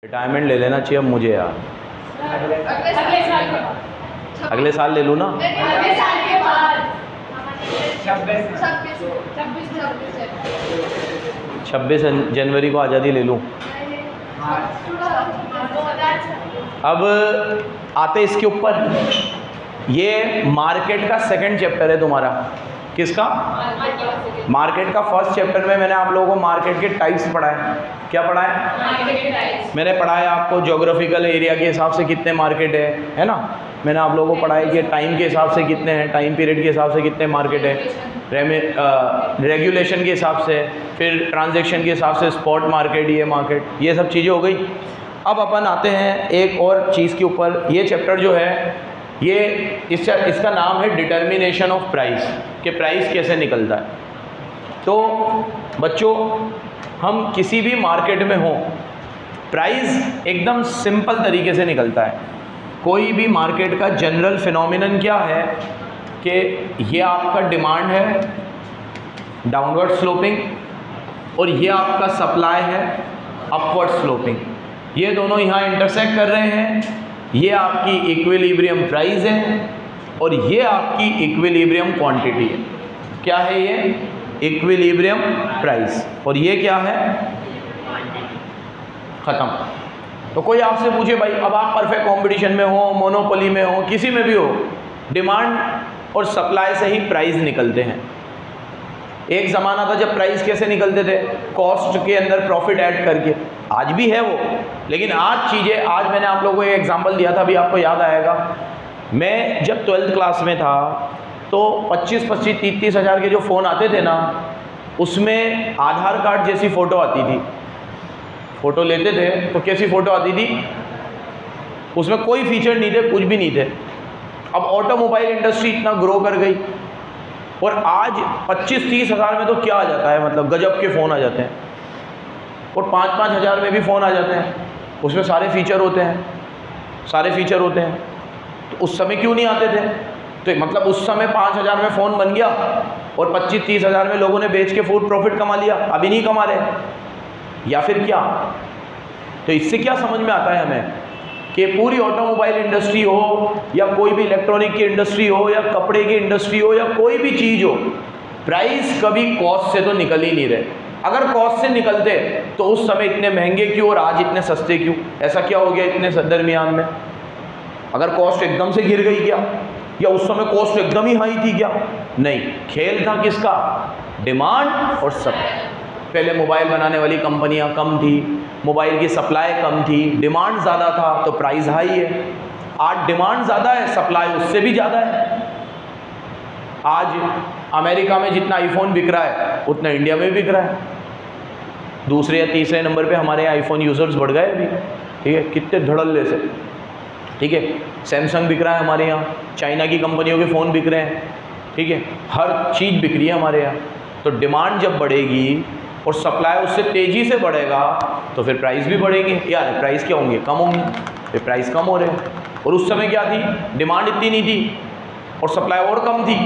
Retirement ले लेना चाहिए अब मुझे यार। अगले साल ले लूँ ना? अगले साल के बाद 26 जनवरी को आज़ादी ले लूँ। अब आते इसके ऊपर, ये मार्केट का सेकंड चैप्टर है तुम्हारा। किसका? मार्केट का फर्स्ट चैप्टर में मैंने आप लोगों को मार्केट के टाइप्स पढ़ाए। क्या पढ़ाए? मैंने पढ़ाया आपको ज्योग्राफिकल एरिया के हिसाब से कितने मार्केट है ना। मैंने आप लोगों को पढ़ाया कि टाइम के हिसाब से कितने हैं, टाइम पीरियड के हिसाब से कितने मार्केट है, रेगुलेशन के हिसाब से, फिर ट्रांजैक्शन के हिसाब से स्पॉट मार्केट, ये मार्केट, ये सब चीज़ें हो गई। अब अपन आते हैं एक और चीज़ के ऊपर। ये चैप्टर जो है ये इसका नाम है डिटर्मिनेशन ऑफ प्राइस, कि प्राइस कैसे निकलता है। तो बच्चों, हम किसी भी मार्केट में हो, प्राइस एकदम सिंपल तरीके से निकलता है। कोई भी मार्केट का जनरल फिनोमिनन क्या है कि ये आपका डिमांड है डाउनवर्ड स्लोपिंग, और ये आपका सप्लाई है अपवर्ड स्लोपिंग। ये दोनों यहाँ इंटरसेक्ट कर रहे हैं। ये आपकी इक्विलिब्रियम प्राइस है और ये आपकी इक्विलिब्रियम क्वांटिटी है। क्या है ये? Equilibrium price. और ये क्या है? ख़त्म। तो कोई आपसे पूछे भाई, अब आप परफेक्ट कंपटीशन में हो, मोनोपोली में हो, किसी में भी हो, डिमांड और सप्लाई से ही प्राइस निकलते हैं। एक ज़माना था जब प्राइस कैसे निकलते थे? कॉस्ट के अंदर प्रॉफिट ऐड करके। आज भी है वो, लेकिन आज मैंने आप लोगों को एक एग्जांपल दिया था, अभी आपको याद आएगा। मैं जब 12th क्लास में था तो 25-25, 30-30 हज़ार के जो फ़ोन आते थे ना, उसमें आधार कार्ड जैसी फ़ोटो आती थी। फ़ोटो लेते थे तो कैसी फ़ोटो आती थी? उसमें कोई फीचर नहीं थे, कुछ भी नहीं थे। अब ऑटोमोबाइल इंडस्ट्री इतना ग्रो कर गई और आज 25-30 हज़ार में तो क्या आ जाता है, मतलब गजब के फ़ोन आ जाते हैं। और 5-5 हज़ार में भी फ़ोन आ जाते हैं, उसमें सारे फीचर होते हैं। तो उस समय क्यों नहीं आते थे? तो मतलब उस समय 5 हज़ार में फ़ोन बन गया और 25-30 हज़ार में लोगों ने बेच के फुल प्रॉफिट कमा लिया। अभी नहीं कमा रहे, या फिर क्या? तो इससे क्या समझ में आता है हमें कि पूरी ऑटोमोबाइल इंडस्ट्री हो या कोई भी इलेक्ट्रॉनिक की इंडस्ट्री हो या कपड़े की इंडस्ट्री हो या कोई भी चीज़ हो, प्राइस कभी कॉस्ट से तो निकल ही नहीं रहे। अगर कॉस्ट से निकलते तो उस समय इतने महंगे क्यों और आज इतने सस्ते क्यों? ऐसा क्या हो गया इतने दरमियान में? अगर कॉस्ट एकदम से गिर गई क्या, या उस समय कॉस्ट एकदम ही हाई थी क्या? नहीं, खेल था किसका? डिमांड और सप्लाई। पहले मोबाइल बनाने वाली कंपनियां कम थी, मोबाइल की सप्लाई कम थी, डिमांड ज़्यादा था तो प्राइस हाई है। आज डिमांड ज़्यादा है, सप्लाई उससे भी ज़्यादा है। आज अमेरिका में जितना आईफोन बिक रहा है उतना इंडिया में भी बिक रहा है। दूसरे या तीसरे नंबर पे हमारे यहाँ आईफोन यूज़र्स बढ़ गए अभी, ठीक है, कितने धड़ल्ले से, ठीक है। सैमसंग बिक रहा है हमारे यहाँ, चाइना की कंपनियों के फ़ोन बिक रहे हैं, ठीक है, हर चीज़ बिक रही है हमारे यहाँ। तो डिमांड जब बढ़ेगी और सप्लाई उससे तेज़ी से बढ़ेगा तो फिर प्राइस भी बढ़ेंगे। यार प्राइस क्या होंगे? कम होंगे। फिर प्राइस कम हो रहे हैं। और उस समय क्या थी? डिमांड इतनी नहीं थी और सप्लाई और कम थी,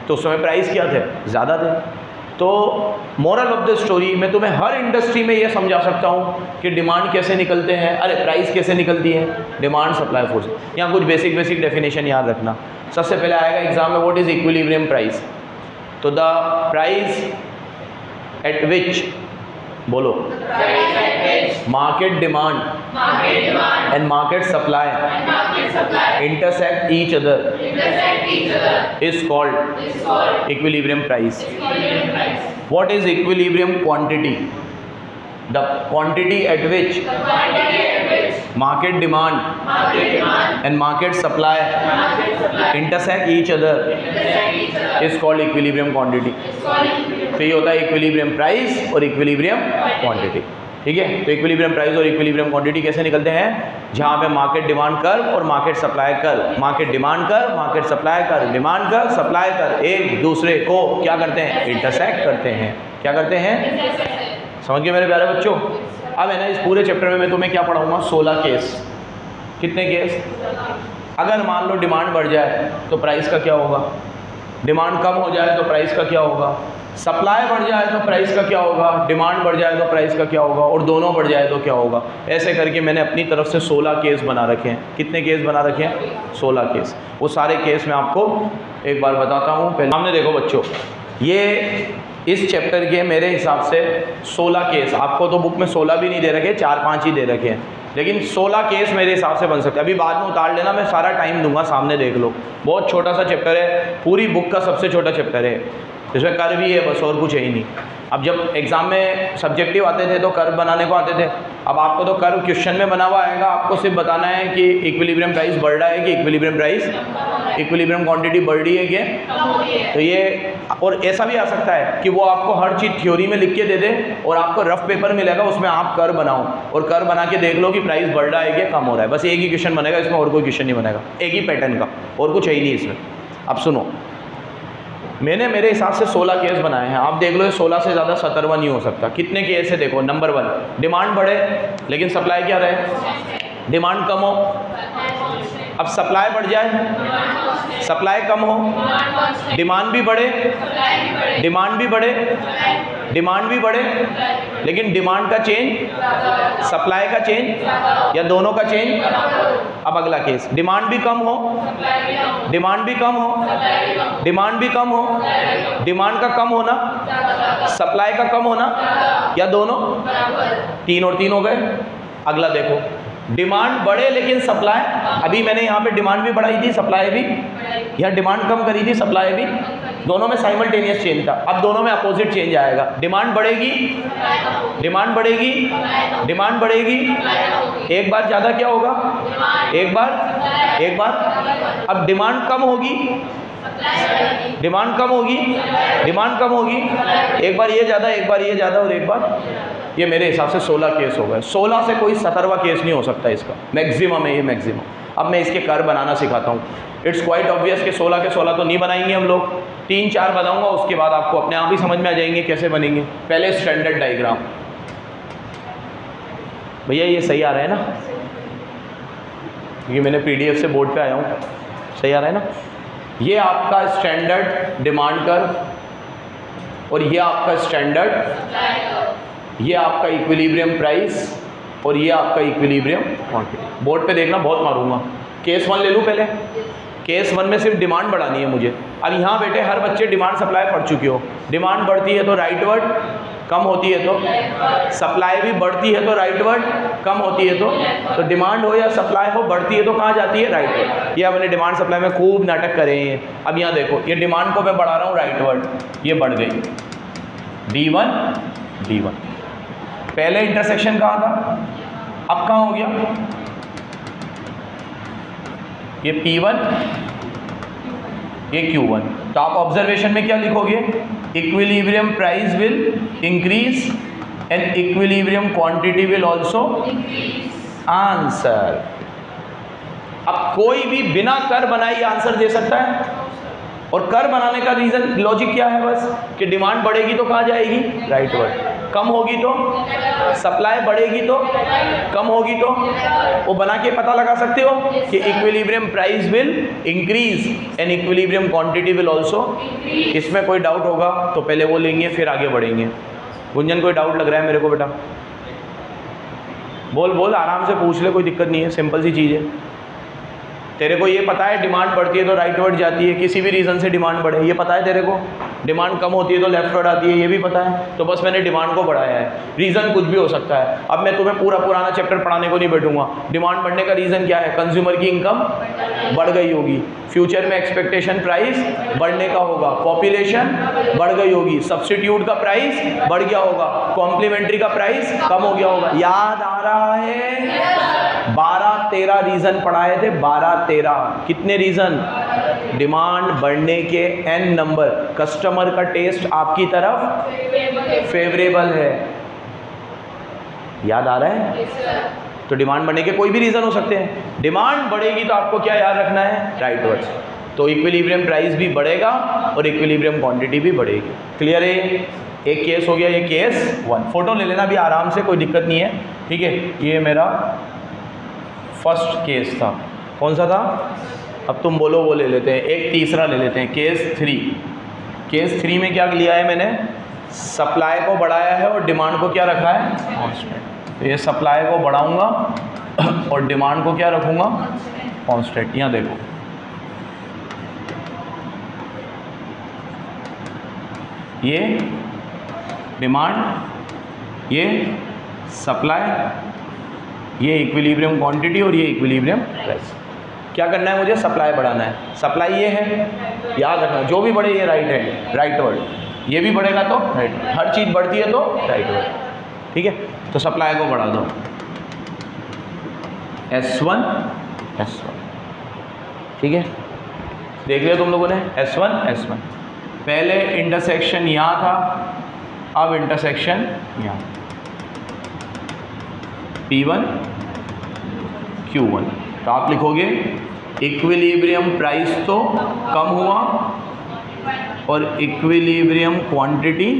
तो उस समय प्राइस क्या थे? ज़्यादा थे। तो मोरल ऑफ द स्टोरी, मैं तुम्हें हर इंडस्ट्री में ये समझा सकता हूँ कि डिमांड कैसे निकलते हैं, अरे प्राइस कैसे निकलती है, डिमांड सप्लाई फोर्स। यहाँ कुछ बेसिक डेफिनेशन याद रखना। सबसे पहले आएगा एग्जाम में, व्हाट इज़ इक्विलिब्रियम प्राइस? तो द प्राइस एट विच, बोलो, market demand and market supply intersect each other is called equilibrium price. What is equilibrium quantity? The quantity at which market demand and market supply intersect each other is called equilibrium quantity. तो ये होता है equilibrium price और equilibrium quantity, ठीक है। तो equilibrium price और equilibrium quantity कैसे निकलते हैं? जहाँ पे मार्केट डिमांड कर्व और market supply curve, market demand curve, market supply curve, demand curve, supply curve एक दूसरे को क्या करते हैं? इंटरसेक्ट करते हैं। क्या करते हैं? समझ गए मेरे प्यारे बच्चों? अब है ना, इस पूरे चैप्टर में मैं तुम्हें क्या पढ़ाऊँगा? 16 केस। कितने केस? अगर मान लो डिमांड बढ़ जाए तो प्राइस का क्या होगा? डिमांड कम हो जाए तो प्राइस का क्या होगा, सप्लाई बढ़ जाए तो प्राइस का क्या होगा, डिमांड बढ़ जाए तो प्राइस का क्या होगा, और दोनों बढ़ जाए तो क्या होगा। ऐसे करके मैंने अपनी तरफ से 16 केस बना रखे हैं। कितने केस बना रखे हैं? 16 केस। वो सारे केस मैं आपको एक बार बताता हूँ। पहले सामने देखो बच्चों, ये इस चैप्टर के मेरे हिसाब से 16 केस, आपको तो बुक में 16 भी नहीं दे रखे, 4-5 ही दे रखे हैं, लेकिन 16 केस मेरे हिसाब से बन सकते हैं। अभी बाद में उतार लेना, मैं सारा टाइम दूंगा, सामने देख लो। बहुत छोटा सा चैप्टर है, पूरी बुक का सबसे छोटा चैप्टर है। इसमें कर भी है बस, और कुछ है ही नहीं। अब जब एग्ज़ाम में सब्जेक्टिव आते थे तो कर्व बनाने को आते थे, अब आपको तो कर्व क्वेश्चन में बना हुआ आएगा, आपको सिर्फ बताना है कि इक्विलिब्रियम प्राइस बढ़ रहा है कि इक्विलिब्रियम प्राइस, इक्विलिब्रियम क्वांटिटी बढ़ रही है कि। तो ये, और ऐसा भी आ सकता है कि वो आपको हर चीज़ थ्योरी में लिख के दे दे और आपको रफ पेपर मिलेगा, उसमें आप कर्व बनाओ और कर्व बना के देख लो कि प्राइस बढ़ रहा है कि कम हो रहा है। बस एक ही क्वेश्चन बनेगा इसमें, और कोई क्वेश्चन नहीं बनेगा, एक ही पैटर्न का, और कुछ है ही नहीं इसमें। अब सुनो, मैंने मेरे हिसाब से 16 केस बनाए हैं, आप देख लो, 16 से ज़्यादा 17वां नहीं हो सकता। कितने केस है देखो। नंबर 1, डिमांड बढ़े लेकिन सप्लाई क्या रहे, डिमांड कम हो। अब सप्लाई बढ़ जाए, सप्लाई कम हो, डिमांड भी बढ़े, डिमांड भी बढ़े, डिमांड भी बढ़े, लेकिन डिमांड का चेंज, सप्लाई का चेंज, या दोनों का चेंज। अब अगला केस, डिमांड भी कम हो, डिमांड भी कम हो, डिमांड भी कम हो, डिमांड का कम होना, सप्लाई का कम होना, या दोनों, 3 और 3 हो गए। अगला देखो, डिमांड बढ़े लेकिन सप्लाई, अभी मैंने यहाँ पे डिमांड भी बढ़ाई थी, सप्लाई भी, यहाँ डिमांड कम करी थी, सप्लाई भी, दोनों में साइमल्टेनियस चेंज था। अब दोनों में अपोजिट चेंज आएगा, डिमांड बढ़ेगी, डिमांड बढ़ेगी, डिमांड बढ़ेगी, एक बार ज़्यादा क्या होगा, एक बार। अब डिमांड कम होगी, डिमांड कम होगी, डिमांड कम होगी, एक बार ये ज़्यादा, एक बार ये ज़्यादा, और एक बार ये। मेरे हिसाब से 16 केस हो गए। 16 से कोई 17वां केस नहीं हो सकता इसका, मैक्सिमम है ये, मैक्सिमम। अब मैं इसके कर्व बनाना सिखाता हूँ। इट्स क्वाइट ऑब्वियस कि 16 के 16 तो नहीं बनाएंगे हम लोग, 3-4 बनाऊंगा, उसके बाद आपको अपने आप ही समझ में आ जाएंगे कैसे बनेंगे। पहले स्टैंडर्ड डायग्राम, भैया ये सही आ रहा है ना, क्योंकि मैंने PDF से बोर्ड पे आया हूँ, सही आ रहा है ना। ये आपका स्टैंडर्ड डिमांड कर्व, और ये आपका स्टैंडर्ड, ये आपका इक्विलिब्रियम प्राइस, और ये आपका इक्विलिब्रियम क्वांटिटी। बोर्ड पे देखना, बहुत मारूंगा। केस 1 ले लूँ पहले। केस 1 में सिर्फ डिमांड बढ़ानी है मुझे। अब यहाँ बेटे हर बच्चे डिमांड सप्लाई पढ़ चुके हो। डिमांड बढ़ती है तो राइट वर्ड, कम होती है तो सप्लाई भी बढ़ती है तो राइट वर्ड, कम होती है तो डिमांड हो या सप्लाई हो, बढ़ती है तो कहाँ जाती है, राइट वर्ड। ये अपने डिमांड सप्लाई में खूब नाटक करे हैं। अब यहाँ देखो, ये डिमांड को मैं बढ़ा रहा हूँ राइट वर्ड, ये बढ़ गई D1। पहले इंटरसेक्शन कहाँ था, अब कहाँ हो गया, ये P1, ये Q1। तो आप ऑब्जर्वेशन में क्या लिखोगे, equilibrium price will increase and equilibrium quantity will also answer. अब कोई भी बिना कर बनाए आंसर दे सकता है, और कर बनाने का रीजन, लॉजिक क्या है, बस कि डिमांड बढ़ेगी तो कहाँ जाएगी, राइट वर्ड, कम होगी तो, सप्लाई बढ़ेगी तो, कम होगी तो, वो बना के पता लगा सकते हो कि equilibrium price will increase and equilibrium quantity will also. इसमें कोई डाउट होगा तो पहले वो लेंगे फिर आगे बढ़ेंगे। गुंजन कोई डाउट लग रहा है मेरे को बेटा, बोल आराम से पूछ ले, कोई दिक्कत नहीं है, सिंपल सी चीज़ है। तेरे को ये पता है डिमांड बढ़ती है तो राइट वर्ड जाती है, किसी भी रीज़न से डिमांड बढ़े, ये पता है तेरे को। डिमांड कम होती है तो लेफ्ट वर्ड आती है, ये भी पता है। तो बस मैंने डिमांड को बढ़ाया है, रीज़न कुछ भी हो सकता है। अब मैं तुम्हें पूरा पुराना चैप्टर पढ़ाने को नहीं बैठूंगा। डिमांड बढ़ने का रीज़न क्या है, कंज्यूमर की इनकम बढ़ गई होगी, फ्यूचर में एक्सपेक्टेशन प्राइस बढ़ने का होगा, पॉपुलेशन बढ़ गई होगी, सब्स्टिट्यूट का प्राइस बढ़ गया होगा, कॉम्प्लीमेंट्री का प्राइस कम हो गया होगा। याद आ रहा है, 12-13 रीज़न पढ़ाए थे, 12-13। कितने रीज़न, डिमांड बढ़ने के n नंबर, कस्टमर का टेस्ट आपकी तरफ फेवरेबल है। याद आ रहा है? तो डिमांड बढ़ने के कोई भी रीज़न हो सकते हैं। डिमांड बढ़ेगी तो आपको क्या याद रखना है, राइट वर्ड्स। तो इक्विलिब्रियम प्राइस भी बढ़ेगा और इक्विलिब्रियम क्वांटिटी भी बढ़ेगी। क्लियर है? एक केस हो गया, ये केस 1। फोटो ले लेना भी आराम से, कोई दिक्कत नहीं है, ठीक है। ये मेरा फर्स्ट केस था, कौन सा था, अब तुम बोलो वो ले लेते हैं। एक तीसरा ले लेते हैं, केस 3। केस 3 में क्या लिया है मैंने, सप्लाई को बढ़ाया है और डिमांड को क्या रखा है, कांस्टेंट। तो ये सप्लाई को बढ़ाऊंगा और डिमांड को क्या रखूंगा, कांस्टेंट। यहाँ देखो ये डिमांड, ये सप्लाई, ये इक्विलिब्रियम क्वांटिटी और ये इक्विलिब्रियम प्राइस। क्या करना है मुझे, सप्लाई बढ़ाना है। सप्लाई ये है, याद रखना जो भी बढ़े ये राइट है, राइट वर्ड, ये भी बढ़ेगा तो राइट वर्ड, हर चीज़ बढ़ती है तो राइट वर्ड, ठीक है। तो सप्लाई को बढ़ा दो, S1 S1, ठीक है। देख लिया तुम लोगों ने, S1 S1। पहले इंटरसेक्शन यहाँ था, अब इंटरसेक्शन यहाँ, P1 Q1। तो आप लिखोगे इक्विलिब्रियम प्राइस तो कम हुआ और इक्विलिब्रियम क्वांटिटी,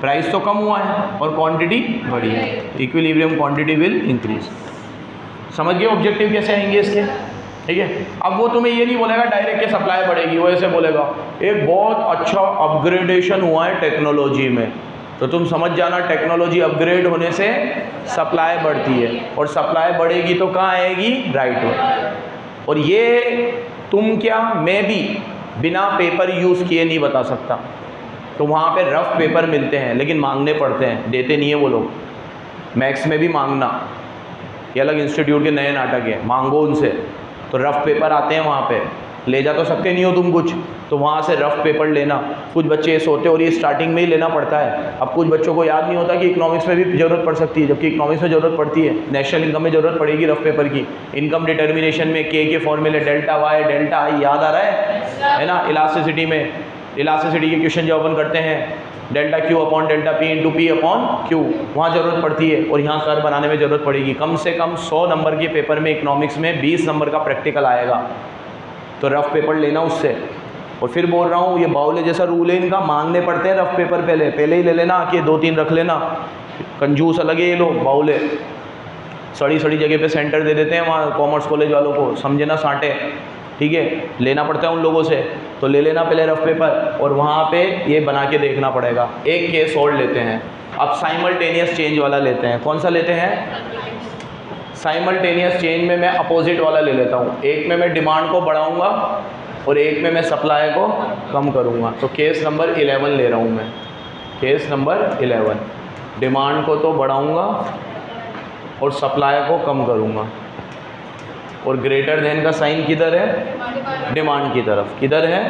प्राइस तो कम हुआ है और क्वांटिटी बढ़ी है, इक्विलिब्रियम क्वांटिटी विल इंक्रीज। समझ गए ऑब्जेक्टिव कैसे आएंगे इसके, ठीक है। अब वो तुम्हें ये नहीं बोलेगा डायरेक्ट के सप्लाई बढ़ेगी, वो ऐसे बोलेगा एक बहुत अच्छा अपग्रेडेशन हुआ है टेक्नोलॉजी में, तो तुम समझ जाना टेक्नोलॉजी अपग्रेड होने से सप्लाई बढ़ती है और सप्लाई बढ़ेगी तो कहाँ आएगी, राइट वर्ड। और ये तुम क्या, मैं भी बिना पेपर यूज़ किए नहीं बता सकता। तो वहाँ पे रफ पेपर मिलते हैं लेकिन मांगने पड़ते हैं, देते नहीं है वो लोग। मैथ्स में भी मांगना, ये अलग इंस्टीट्यूट के नए नाटक है, मांगो उनसे। तो रफ पेपर आते हैं वहाँ पे, ले जा तो सकते नहीं हो तुम कुछ, तो वहाँ से रफ पेपर लेना। कुछ बच्चे ये सोते और ये स्टार्टिंग में ही लेना पड़ता है। अब कुछ बच्चों को याद नहीं होता कि इकोनॉमिक्स में भी ज़रूरत पड़ सकती है, जबकि इकोनॉमिक्स में ज़रूरत पड़ती है, नेशनल इनकम में ज़रूरत पड़ेगी रफ पेपर की। इनकम डिटर्मिनेशन में के फॉर्मूले डेल्टा वाई डेल्टा आई याद आ रहा है ना। इलास्टिसिटी में, इलास्टिसिटी के क्वेश्चन जब अपन करते हैं, delta Q upon delta P into P upon Q, वहाँ ज़रूरत पड़ती है। और यहाँ कर्व बनाने में ज़रूरत पड़ेगी। कम से कम 100 नंबर के पेपर में इकोनॉमिक्स में 20 नंबर का प्रैक्टिकल आएगा, तो रफ पेपर लेना उससे। और फिर बोल रहा हूँ ये बाउले जैसा रूल है इनका, मांगने पड़ते हैं रफ पेपर पहले ही ले लेना, कि 2-3 रख लेना। कंजूस अलग है ये लोग, बाउले सड़ी जगह पे सेंटर दे देते हैं वहाँ कॉमर्स कॉलेज वालों को, समझे ना साँटे, ठीक है। लेना पड़ता है उन लोगों से, तो ले लेना पहले रफ पेपर और वहाँ पे ये बना के देखना पड़ेगा। एक केस और लेते हैं, अब साइमल्टेनियस चेंज वाला लेते हैं। कौन सा लेते हैं, साइमल्टेनियस चेंज में मैं अपोजिट वाला ले लेता हूँ। एक में मैं डिमांड को बढ़ाऊँगा और एक में मैं सप्लाई को कम करूँगा। तो केस नंबर 11 ले रहा हूँ मैं, केस नंबर 11। डिमांड को तो बढ़ाऊँगा और सप्लाई को कम करूँगा। और ग्रेटर देन का साइन किधर है, डिमांड की तरफ। किधर है,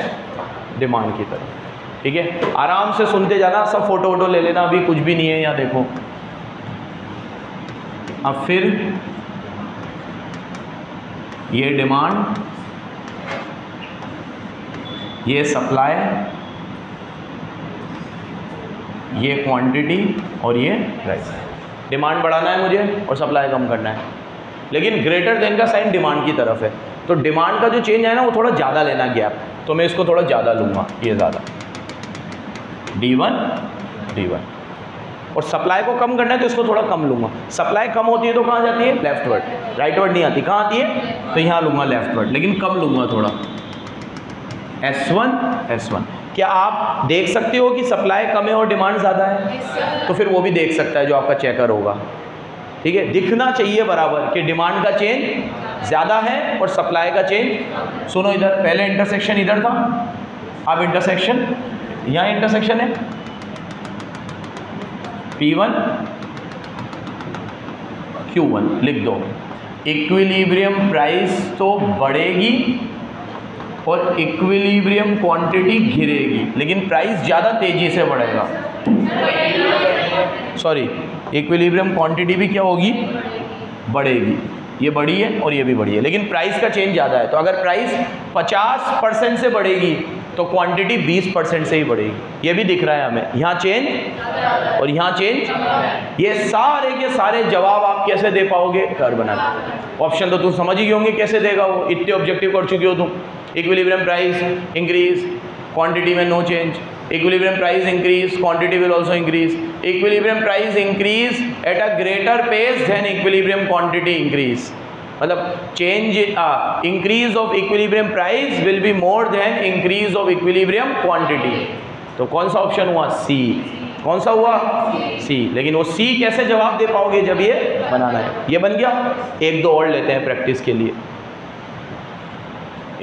डिमांड की तरफ, ठीक है। आराम से सुनते जाना, सब फोटो वोटो ले लेना, अभी कुछ भी नहीं है यहाँ देखो। अब फिर ये डिमांड, ये सप्लाई, ये क्वांटिटी और ये प्राइस। डिमांड बढ़ाना है मुझे और सप्लाई कम करना है, लेकिन ग्रेटर देन का साइन डिमांड की तरफ है। तो डिमांड का जो चेंज है ना वो थोड़ा ज़्यादा लेना गैप, तो मैं इसको थोड़ा ज़्यादा लूँगा, ये ज़्यादा D1। और सप्लाई को कम करना है तो इसको थोड़ा कम लूँगा। सप्लाई कम होती है तो कहाँ जाती है, लेफ्ट वर्ड, राइट वर्ड नहीं आती। कहाँ आती है, तो यहाँ लूँगा लेफ्ट वर्ड, लेकिन कम लूँगा थोड़ा। S1 क्या आप देख सकते हो कि सप्लाई कम है और डिमांड ज़्यादा है, तो फिर वो भी देख सकता है जो आपका चेकर होगा, ठीक है। दिखना चाहिए बराबर कि डिमांड का चेंज ज़्यादा है और सप्लाई का चेंज। सुनो इधर, पहले इंटरसेक्शन इधर था, अब इंटरसेक्शन यहाँ इंटरसेक्शन है, P1 Q1 लिख दो। इक्विलिब्रियम प्राइस तो बढ़ेगी और इक्विलिब्रियम क्वांटिटी गिरेगी, लेकिन प्राइस ज़्यादा तेज़ी से बढ़ेगा। सॉरी, इक्विलिब्रियम क्वांटिटी भी क्या होगी, बढ़ेगी। ये बढ़ी है और ये भी बढ़ी है, लेकिन प्राइस का चेंज ज़्यादा है। तो अगर प्राइस 50% से बढ़ेगी तो क्वांटिटी 20% से ही बढ़ेगी। ये भी दिख रहा है हमें, यहाँ चेंज और यहाँ चेंज। ये सारे के सारे जवाब आप कैसे दे पाओगे, कर बना के। ऑप्शन तो तुम समझ ही होंगे कैसे देगा वो, इतने ऑब्जेक्टिव कर चुके हो तुम। इक्विलिब्रियम प्राइस इंक्रीज, क्वांटिटी में no change. Equilibrium price increase, quantity will also increase. Equilibrium price increase at a greater pace than equilibrium quantity increase. मतलब change increase of equilibrium price will be more than increase of equilibrium quantity. तो कौन सा option हुआ? सी। कौन सा हुआ? सी। लेकिन वो सी कैसे जवाब दे पाओगे जब ये बनाना है। ये बन गया। एक दो और लेते हैं प्रैक्टिस के लिए।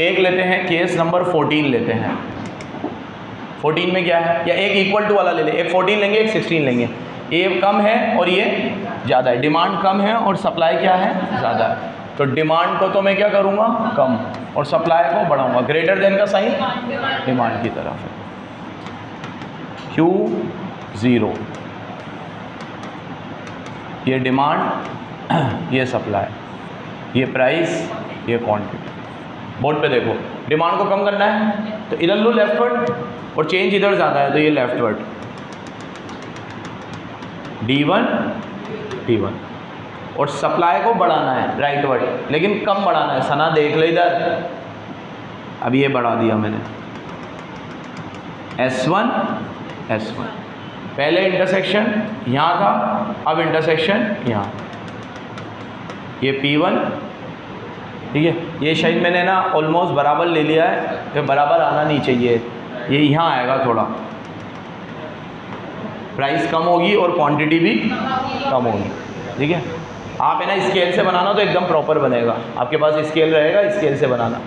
एक लेते हैं केस नंबर 14 लेते हैं। 14 में क्या है, या एक इक्वल टू वाला ले ले। एक 14 लेंगे, एक 16 लेंगे। ये कम है और ये ज़्यादा है। डिमांड कम है और सप्लाई क्या है? ज़्यादा है। तो डिमांड को तो मैं क्या करूँगा? कम, और सप्लाई को बढ़ाऊँगा। ग्रेटर देन का साइन डिमांड की तरफ है। Q0 ये डिमांड, ये सप्लाई, ये प्राइस, ये क्वांटिटी। बोर्ड पे देखो, डिमांड को कम करना है तो इधर लो लेफ्टवर्ड, और चेंज इधर ज़्यादा है तो ये लेफ्टवर्ड D1, और सप्लाई को बढ़ाना है राइटवर्ड, लेकिन कम बढ़ाना है। सना देख लो इधर, अब ये बढ़ा दिया मैंने S1 पहले इंटरसेक्शन यहाँ था, अब इंटरसेक्शन यहाँ। ये P1, ठीक है। ये शायद मैंने ना ऑलमोस्ट बराबर ले लिया है, तो बराबर आना नहीं चाहिए, ये यहाँ आएगा थोड़ा। प्राइस कम होगी और क्वांटिटी भी कम होगी, ठीक है। आप है ना स्केल से बनाना तो एकदम प्रॉपर बनेगा। आपके पास स्केल रहेगा, स्केल से बनाना।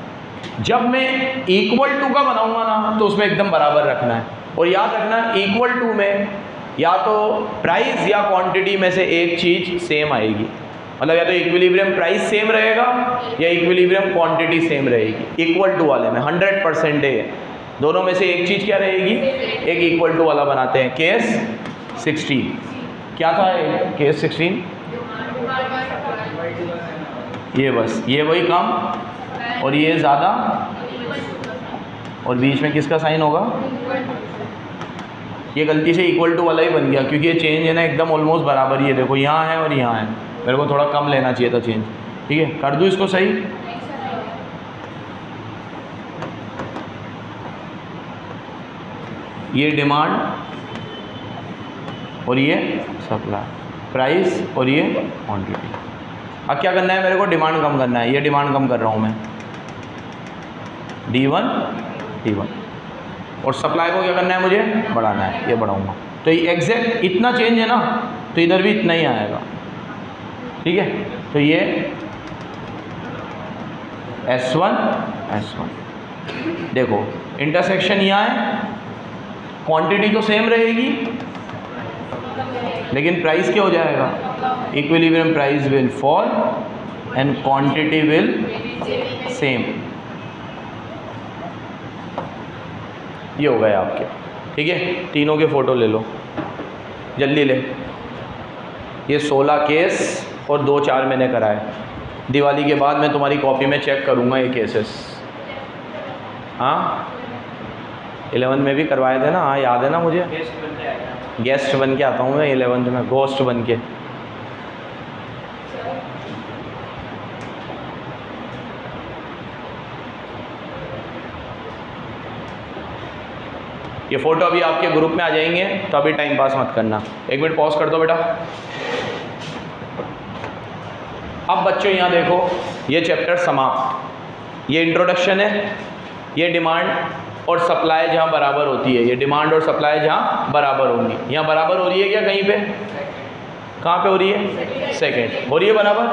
जब मैं इक्वल टू का बनाऊंगा ना तो उसमें एकदम बराबर रखना है। और याद रखना इक्वल टू में या तो प्राइस या क्वांटिटी में से एक चीज़ सेम आएगी। मतलब या तो इक्विलिब्रियम प्राइस सेम रहेगा या इक्विलिब्रियम क्वांटिटी सेम रहेगी। इक्वल टू वाले में 100% है, दोनों में से एक चीज़ क्या रहेगी? एक इक्वल टू वाला बनाते हैं। केस 16 क्या था? केस 16 ये बस, ये वही कम और ये ज़्यादा, और बीच में किसका साइन होगा? ये गलती से इक्वल टू वाला ही बन गया, क्योंकि ये चेंज है ना एकदम ऑलमोस्ट बराबर ही है। देखो यहाँ है और यहाँ है, मेरे को थोड़ा कम लेना चाहिए था चेंज, ठीक है। कर दूँ इसको सही? ये डिमांड और ये सप्लाई, प्राइस और ये क्वांटिटी। अब क्या करना है मेरे को? डिमांड कम करना है। ये डिमांड कम कर रहा हूँ मैं, D1, और सप्लाई को क्या करना है मुझे? बढ़ाना है। ये बढ़ाऊँगा तो ये एग्जैक्ट इतना चेंज है ना, तो इधर भी इतना ही आएगा, ठीक है। तो ये S1 देखो इंटरसेक्शन यहाँ है, क्वांटिटी तो सेम रहेगी लेकिन प्राइस क्या हो जाएगा? Equilibrium price will fall and quantity will same. ये हो गए आपके, ठीक है। तीनों के फ़ोटो ले लो, जल्दी ले। ये 16 केस और 2-4 मैंने कराए। दिवाली के बाद मैं तुम्हारी कॉपी में चेक करूँगा ये केसेस। हाँ 11 में भी करवाए थे ना? हाँ याद है ना मुझे, गेस्ट बन के आता हूँ मैं 11th में, घोस्ट बन के। ये फ़ोटो अभी आपके ग्रुप में आ जाएंगे, तो अभी टाइम पास मत करना। 1 मिनट पॉज कर दो बेटा। अब बच्चों यहाँ देखो, ये चैप्टर समाप्त। ये इंट्रोडक्शन है। ये डिमांड और सप्लाई जहाँ बराबर होती है, ये डिमांड और सप्लाई जहाँ बराबर होंगी। यहाँ बराबर हो रही है क्या कहीं पे? कहाँ पे हो रही है? सेकेंड हो रही है बराबर।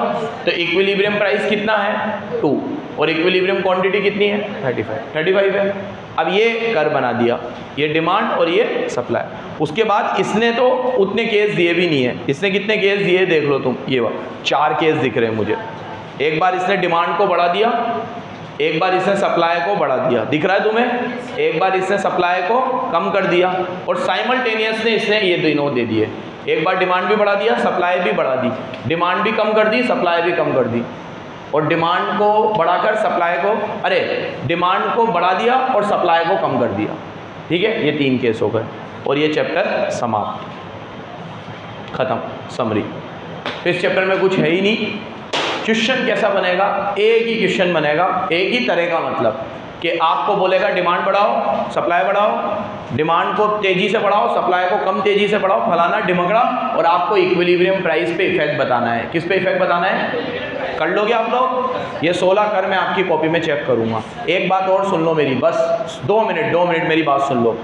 तो इक्विलिब्रियम प्राइस कितना है? 2, और इक्विलिब्रियम क्वांटिटी कितनी है? 35 है। अब ये कर बना दिया, ये डिमांड और ये सप्लाई। उसके बाद इसने तो उतने केस दिए भी नहीं है। इसने कितने केस दिए देख लो तुम, ये 4 केस दिख रहे हैं मुझे। एक बार इसने डिमांड को बढ़ा दिया, एक बार इसने सप्लाई को बढ़ा दिया, दिख रहा है तुम्हें? एक बार इसने सप्लाई को कम कर दिया, और साइमल्टेनियसली इसने ये दोनों दे दिए। एक बार डिमांड भी बढ़ा दिया, सप्लाई भी बढ़ा दी। डिमांड भी कम कर दी, सप्लाई भी कम कर दी। और डिमांड को बढ़ाकर सप्लाई को, डिमांड को बढ़ा दिया और सप्लाई को कम कर दिया, ठीक है। ये 3 केस हो गए और ये चैप्टर समाप्त, ख़त्म, समरी। तो इस चैप्टर में कुछ है ही नहीं। क्वेश्चन कैसा बनेगा? एक ही क्वेश्चन बनेगा, एक ही तरह का, मतलब कि आपको बोलेगा डिमांड बढ़ाओ, सप्लाई बढ़ाओ, डिमांड को तेज़ी से बढ़ाओ, सप्लाई को कम तेज़ी से बढ़ाओ, फलाना ढिमकड़ा, और आपको इक्विलिब्रियम प्राइस पे इफेक्ट बताना है। किस पे इफेक्ट बताना है? कर लोगे आप लोग? ये 16 कर मैं आपकी कॉपी में चेक करूँगा। एक बात और सुन लो मेरी, बस 2 मिनट मेरी बात सुन लो।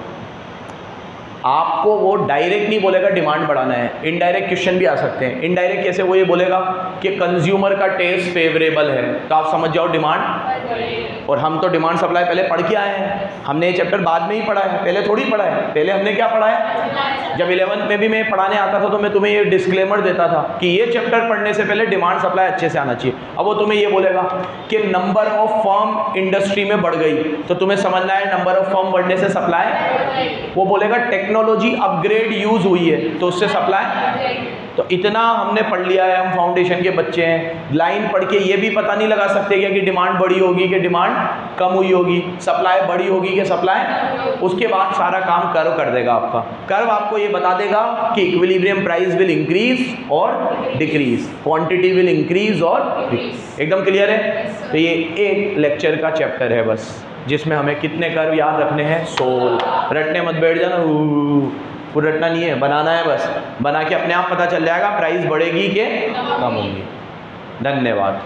आपको वो डायरेक्ट नहीं बोलेगा डिमांड बढ़ाना है, इनडायरेक्ट क्वेश्चन भी आ सकते हैं। इनडायरेक्ट कैसे? वो ये बोलेगा कि कंज्यूमर का टेस्ट फेवरेबल है, तो आप समझ जाओ डिमांड। और हम तो डिमांड सप्लाई पहले पढ़ के आए हैं, हमने ये चैप्टर बाद में ही पढ़ा है, पहले थोड़ी पढ़ा है। पहले हमने क्या पढ़ा है? जब 11th में भी मैं पढ़ाने आता था तो मैं तुम्हें ये डिस्क्लेमर देता था कि ये चैप्टर पढ़ने से पहले डिमांड सप्लाई अच्छे से आना चाहिए। अब वो तुम्हें ये बोलेगा कि नंबर ऑफ फर्म इंडस्ट्री में बढ़ गई, तो तुम्हें समझना है नंबर ऑफ फर्म बढ़ने से सप्लाई। वो बोलेगा टेक्नोलॉजी अपग्रेड यूज हुई है, तो उससे सप्लाई। तो इतना हमने पढ़ लिया है, हम फाउंडेशन के बच्चे हैं। लाइन पढ़ के ये भी पता नहीं लगा सकते क्या कि डिमांड बढ़ी होगी कि डिमांड कम हुई होगी, सप्लाई बढ़ी होगी कि सप्लाई। उसके बाद सारा काम कर्व कर देगा आपका। कर्व आपको ये बता देगा कि इक्विलिब्रियम प्राइस विल इंक्रीज और डिक्रीज, क्वांटिटी विल इंक्रीज और डिक्रीज। एकदम क्लियर है? तो ये एक लेक्चर का चैप्टर है बस, जिसमें हमें कितने कर्व याद रखने हैं? 16। रटने मत बैठ जाना, पूरा रटना नहीं है, बनाना है बस। बना के अपने आप पता चल जाएगा प्राइस बढ़ेगी कि कम होगी। धन्यवाद।